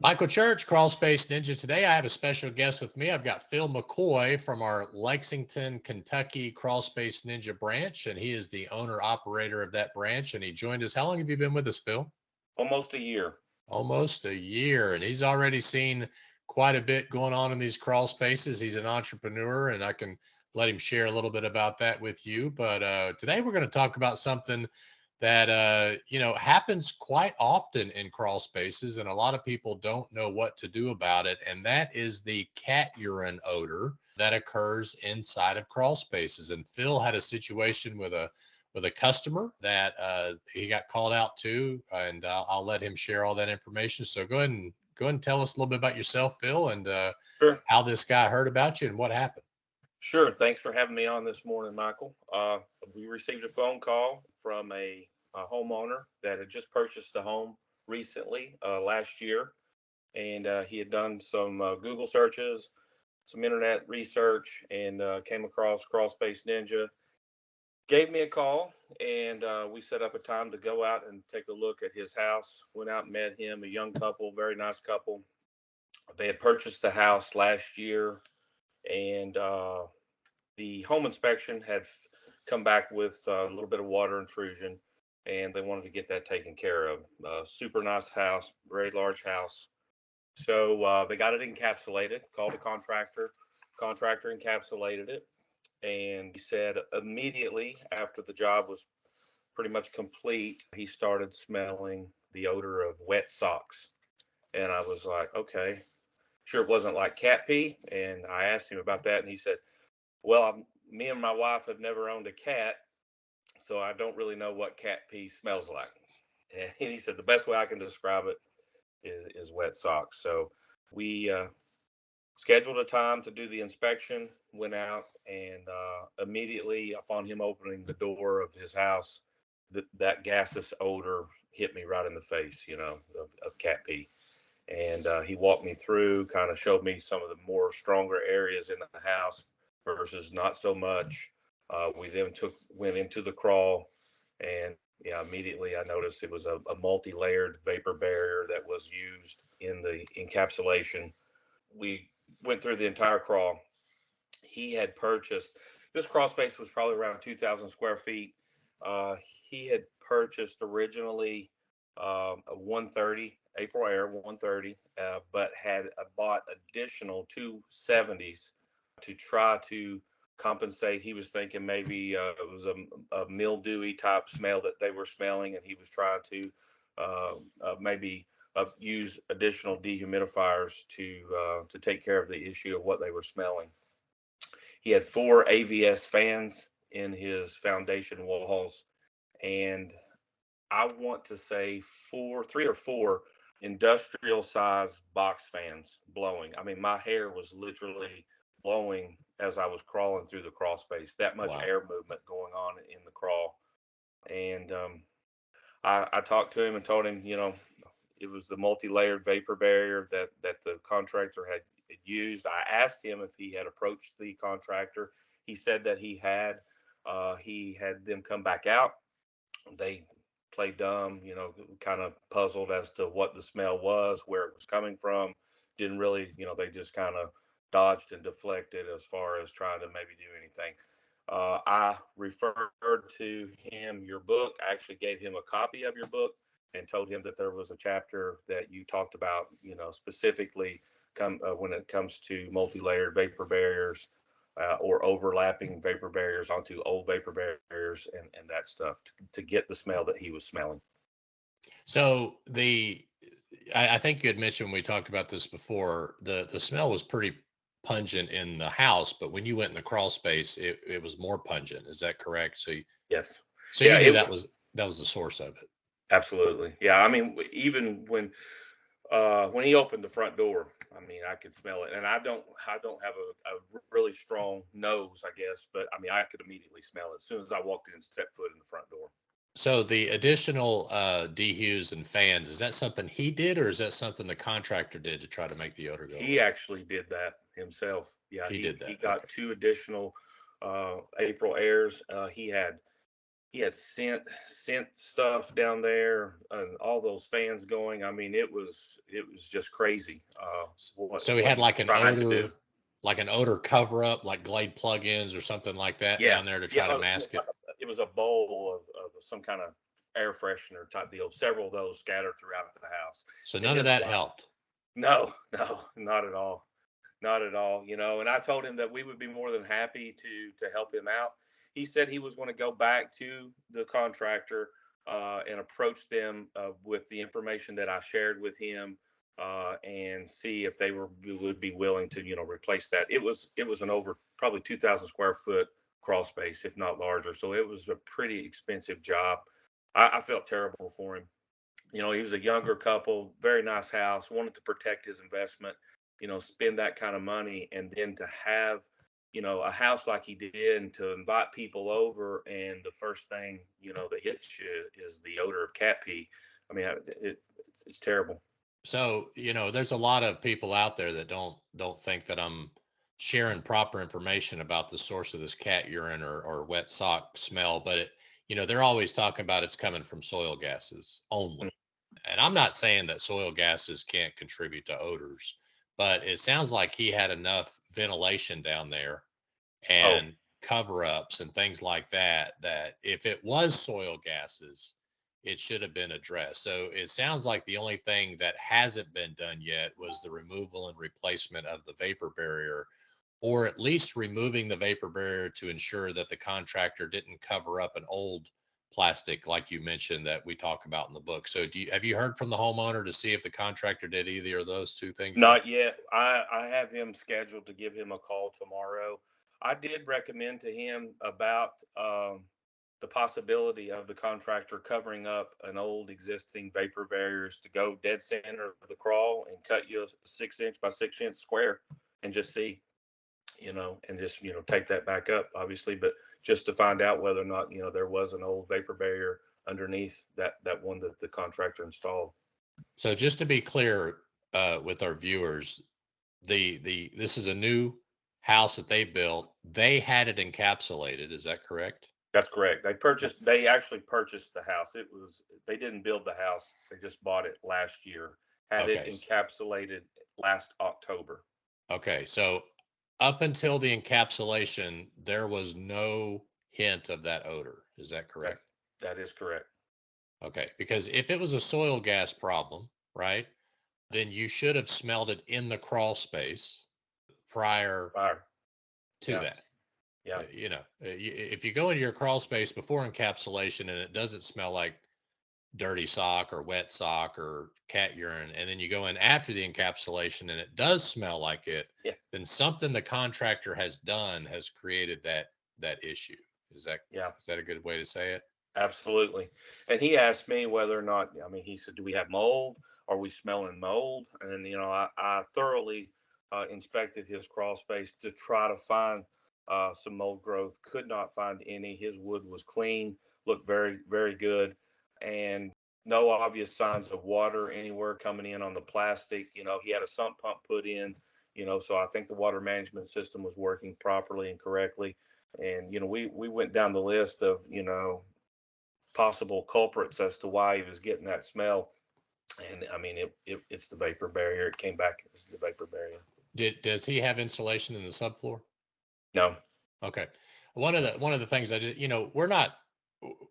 Michael Church, Crawl Space Ninja. Today, I have a special guest with me. I've got Phil McCoy from our Lexington, Kentucky Crawl Space Ninja branch, and he is the owner operator of that branch. And he joined us. How long have you been with us, Phil? Almost a year. Almost a year, and he's already seen quite a bit going on in these crawl spaces. He's an entrepreneur, and I can let him share a little bit about that with you. But today, we're going to talk about something that happens quite often in crawl spaces, and a lot of people don't know what to do about it, and that is the cat urine odor that occurs inside of crawl spaces. And Phil had a situation with a customer that he got called out to, and I'll let him share all that information. So go ahead and tell us a little bit about yourself, Phil, and Sure. how this guy heard about you and what happened. Sure. Thanks for having me on this morning, Michael. We received a phone call from a homeowner that had just purchased a home recently, last year, and he had done some Google searches, some internet research, and came across Crawl Space Ninja. Gave me a call, and we set up a time to go out and take a look at his house. Went out and met him, a young couple, very nice couple. They had purchased the house last year, and the home inspection had come back with a little bit of water intrusion, and they wanted to get that taken care of. Super nice house, very large house. So they got it encapsulated, called a contractor. Contractor encapsulated it, and he said immediately after the job was pretty much complete, he started smelling the odor of wet socks. And I was like, okay, sure it wasn't like cat pee. And I asked him about that, and he said, well, me and my wife have never owned a cat, so I don't really know what cat pee smells like. And he said the best way I can describe it is wet socks. So we scheduled a time to do the inspection, went out, and immediately upon him opening the door of his house, that gaseous odor hit me right in the face, of cat pee. And he walked me through, kind of showed me some of the more stronger areas in the house versus not so much. We then went into the crawl, and yeah, immediately I noticed it was a multi-layered vapor barrier that was used in the encapsulation. We went through the entire crawl. He had purchased this crawl space was probably around 2,000 square feet. He had purchased originally a 130 April Air 130, but had bought additional 270s to try to compensate. He was thinking maybe it was a mildewy type smell that they were smelling, and he was trying to maybe use additional dehumidifiers to take care of the issue of what they were smelling. He had four AVS fans in his foundation walls, and I want to say three or four industrial size box fans blowing. I mean, my hair was literally blowing as I was crawling through the crawl space. That much Wow. air movement going on in the crawl. And I talked to him and told him, it was the multi-layered vapor barrier that the contractor had used. I asked him if he had approached the contractor. He said that he had. He had them come back out. They played dumb, kind of puzzled as to what the smell was, where it was coming from. Didn't really, they just kind of dodged and deflected as far as trying to maybe do anything. I referred to him your book. I actually gave him a copy of your book and told him that there was a chapter that you talked about, specifically when it comes to multi-layered vapor barriers or overlapping vapor barriers onto old vapor barriers and that stuff to get the smell that he was smelling. So I think you had mentioned when we talked about this before, the smell was pretty pungent in the house, but when you went in the crawl space, it was more pungent. Is that correct? Yes. So Yeah, you knew it that was the source of it. absolutely. Yeah, I mean, even when he opened the front door, I mean, I could smell it, and I don't have a really strong nose, I guess, but I mean, I could immediately smell it as soon as I walked in and stepped foot in the front door. So the additional dehues and fans, is that something he did, or is that something the contractor did to try to make the odor go He away? actually did that himself. Yeah, He he did he that. got Okay. two additional April airs. He had he had sent stuff down there and all those fans going. I mean, it was just crazy. So he What had he was like trying to do. an odor cover up, like Glade plugins or something like that Yeah, down there to yeah. try to mask it. It was a bowl of some kind of air freshener type deal. Several of those scattered throughout the house. So And none of his that wife, helped. no, no, not at all. Not at all, and I told him that we would be more than happy to help him out. He said he was going to go back to the contractor and approach them with the information that I shared with him and see if they would be willing to replace that. It was an over probably 2,000 square foot crawl space, if not larger. So it was a pretty expensive job. I felt terrible for him. He was a younger couple, very nice house, wanted to protect his investment, spend that kind of money, and then to have, a house like he did and to invite people over. And the first thing, that hits you is the odor of cat pee. I mean, it's terrible. So, there's a lot of people out there that don't think that I'm sharing proper information about the source of this cat urine or wet sock smell, but they're always talking about it's coming from soil gases only. And I'm not saying that soil gases can't contribute to odors, but it sounds like he had enough ventilation down there Oh, and cover ups and things like that, that if it was soil gases, it should have been addressed. So it sounds like the only thing that hasn't been done yet was the removal and replacement of the vapor barrier, or at least removing the vapor barrier to ensure that the contractor didn't cover up an old plastic like you mentioned that we talk about in the book. So have you heard from the homeowner to see if the contractor did either of those two things yet? not yet. I have him scheduled to give him a call tomorrow. I did recommend to him about the possibility of the contractor covering up an old existing vapor barriers to go dead center of the crawl and cut you a 6 inch by 6 inch square and just see, and just, take that back up, obviously, but just to find out whether or not, there was an old vapor barrier underneath that one that the contractor installed. So just to be clear, with our viewers, this is a new house that they built. They had it encapsulated. Is that correct? That's correct. They actually purchased the house. They didn't build the house. They just bought it last year. Had it Okay. encapsulated last October. Okay. So up until the encapsulation, there was no hint of that odor. Is that That correct? that is correct. Okay. Because if it was a soil gas problem, right, then you should have smelled it in the crawl space prior Fire. to Yeah. that. Yeah. If you go into your crawl space before encapsulation and it doesn't smell like dirty sock or wet sock or cat urine, and then you go in after the encapsulation and it does smell like it, Yeah. then something the contractor has done has created that issue. Is that Yeah. is that a good way to say it? Absolutely. And he asked me whether or not, I mean, he said, do we have mold? Are we smelling mold? And, I thoroughly inspected his crawl space to try to find some mold growth. Could not find any. His wood was clean, looked very, very good. And no obvious signs of water anywhere coming in on the plastic. He had a sump pump put in, so I think the water management system was working properly and correctly. And, we went down the list of, possible culprits as to why he was getting that smell. And I mean, it's the vapor barrier. It came back as the vapor barrier. Does he have insulation in the subfloor? No. Okay. One of the things I just, we're not,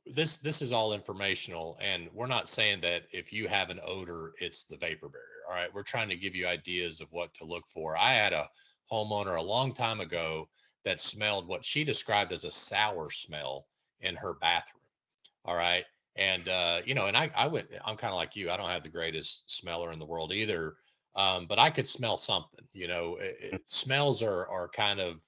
this is all informational, and we're not saying that if you have an odor, it's the vapor barrier. All right. We're trying to give you ideas of what to look for. I had a homeowner a long time ago that smelled what she described as a sour smell in her bathroom. All right. And and I'm kind of like you. I don't have the greatest smeller in the world either. But I could smell something. Smells are kind of,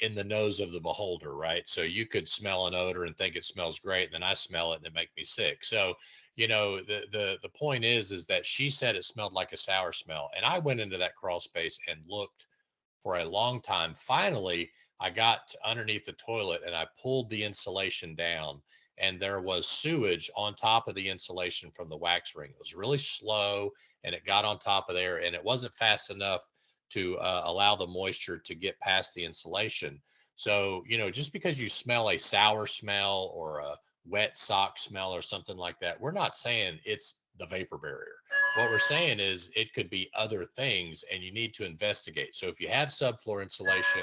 in the nose of the beholder, right? So you could smell an odor and think it smells great, and then I smell it and it make me sick. So, the point is that she said it smelled like a sour smell. And I went into that crawl space and looked for a long time. Finally, I got underneath the toilet and I pulled the insulation down, and there was sewage on top of the insulation from the wax ring. It was really slow, and it got on top of there, and it wasn't fast enough to allow the moisture to get past the insulation. So, just because you smell a sour smell or a wet sock smell or something like that, we're not saying it's the vapor barrier. What we're saying is it could be other things and you need to investigate. So if you have subfloor insulation,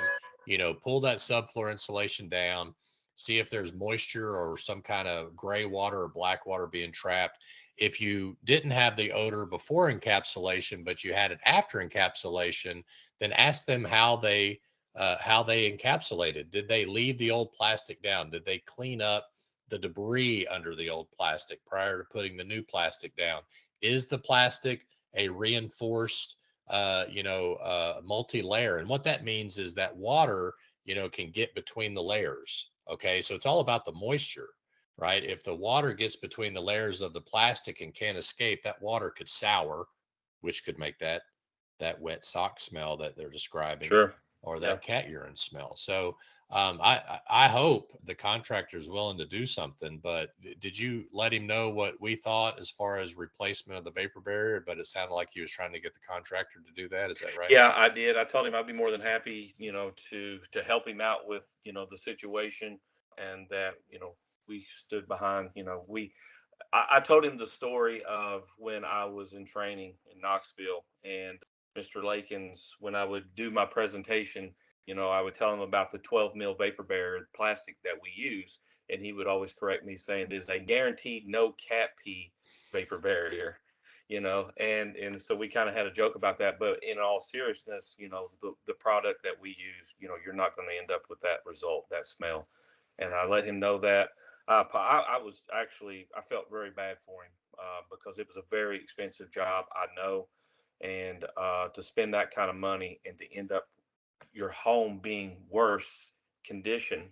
pull that subfloor insulation down, see if there's moisture or some kind of gray water or black water being trapped. If you didn't have the odor before encapsulation, but you had it after encapsulation, then ask them how they encapsulated. Did they leave the old plastic down? Did they clean up the debris under the old plastic prior to putting the new plastic down? Is the plastic a reinforced, multi-layer? And what that means is that water, can get between the layers. Okay, so it's all about the moisture, right? If the water gets between the layers of the plastic and can't escape, that water could sour, which could make that wet sock smell that they're describing, Sure. or Yeah. that cat urine smell. So I hope the contractor is willing to do something. But did you let him know what we thought as far as replacement of the vapor barrier? But it sounded like he was trying to get the contractor to do that. Is that right? Yeah, I did. I told him I'd be more than happy, to help him out with, the situation, and that, we stood behind, I told him the story of when I was in training in Knoxville, and Mr. Lakins, when I would do my presentation, I would tell him about the 12 mil vapor barrier plastic that we use. And he would always correct me saying it is a guaranteed no cat pee vapor barrier, and so we kind of had a joke about that. But in all seriousness, the product that we use, you're not going to end up with that result, that smell. And I let him know that. I felt very bad for him, because it was a very expensive job, I know. And to spend that kind of money and to end up your home being worse condition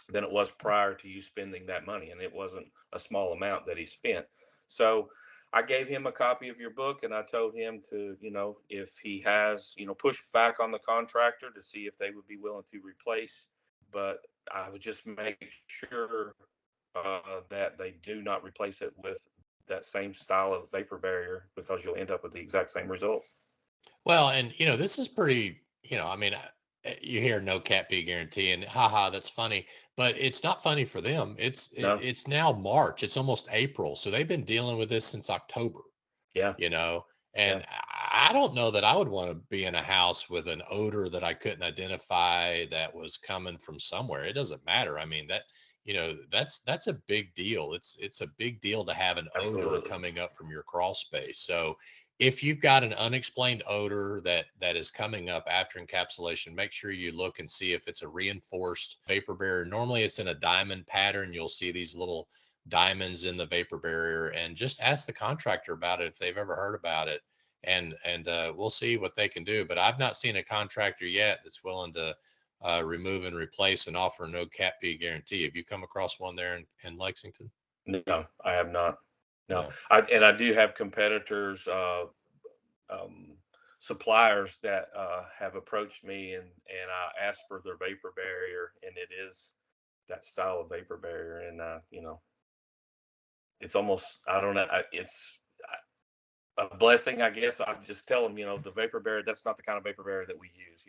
than it was prior to you spending that money. And it wasn't a small amount that he spent. So I gave him a copy of your book, and I told him to, if he has, push back on the contractor to see if they would be willing to replace. But I would just make sure that they do not replace it with that same style of vapor barrier, because you'll end up with the exact same result. Well, and this is pretty, I mean, you hear no cat pee guarantee and haha, that's funny, but it's not funny for them. No. It's now March, it's almost April. So they've been dealing with this since October, Yeah. you know, Yeah. and I don't know that I would want to be in a house with an odor that I couldn't identify that was coming from somewhere. It doesn't matter. I mean, that's a big deal. It's a big deal to have an odor Absolutely. coming up from your crawl space. So if you've got an unexplained odor that is coming up after encapsulation, make sure you look and see if it's a reinforced vapor barrier. Normally it's in a diamond pattern. You'll see these little diamonds in the vapor barrier, and just ask the contractor about it if they've ever heard about it. And we'll see what they can do. But I've not seen a contractor yet that's willing to remove and replace and offer no cat pee guarantee. Have you come across one there in Lexington? No, I have not. No, No. I do have competitors, um, suppliers that have approached me, and I asked for their vapor barrier, and it is that style of vapor barrier. And it's almost, I don't know, it's a blessing, I guess. I just tell them, the vapor barrier, that's not the kind of vapor barrier that we use,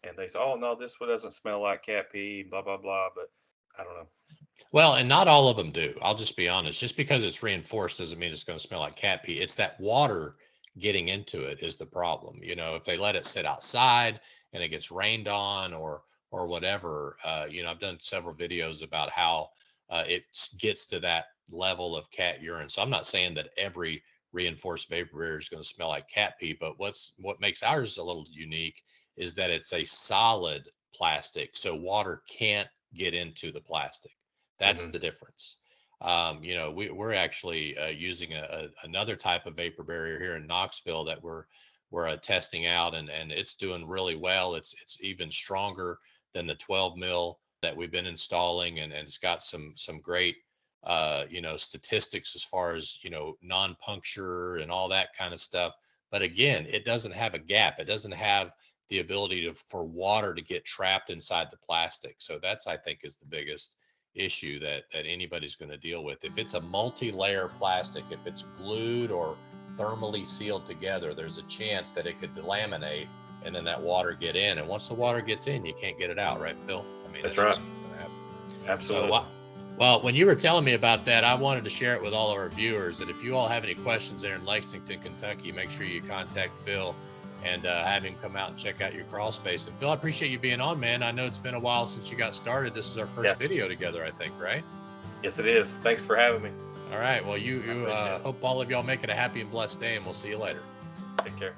and they say, oh no, this one doesn't smell like cat pee, blah blah blah. But I don't know. Well, and not all of them do. I'll just be honest. Just because it's reinforced doesn't mean it's going to smell like cat pee. It's that water getting into it is the problem. If they let it sit outside and it gets rained on or whatever, I've done several videos about how it gets to that level of cat urine. So I'm not saying that every reinforced vapor barrier is going to smell like cat pee, but what makes ours a little unique is that it's a solid plastic, so water can't get into the plastic. That's Hmm. the difference. We're actually using another type of vapor barrier here in Knoxville that we're testing out, and it's doing really well. It's even stronger than the 12 mil that we've been installing, and it's got some great statistics as far as non-puncture and all that kind of stuff. But again, it doesn't have a gap. It doesn't have the ability for water to get trapped inside the plastic. So that's, I think, is the biggest issue that anybody's going to deal with. If it's a multi-layer plastic, if it's glued or thermally sealed together, there's a chance that it could delaminate and then that water get in. And once the water gets in, you can't get it out, right, Phil? I mean, That's just right. what's gonna happen. Absolutely. So, well, when you were telling me about that, I wanted to share it with all of our viewers. And if you all have any questions there in Lexington, Kentucky, make sure you contact Phil and have him come out and check out your crawl space. And Phil, I appreciate you being on, man. I know it's been a while since you got started. This is our first video together, I think, right? Yes, it is. Thanks for having me. All right. Well, you hope all of y'all make it a happy and blessed day, and we'll see you later. Take care.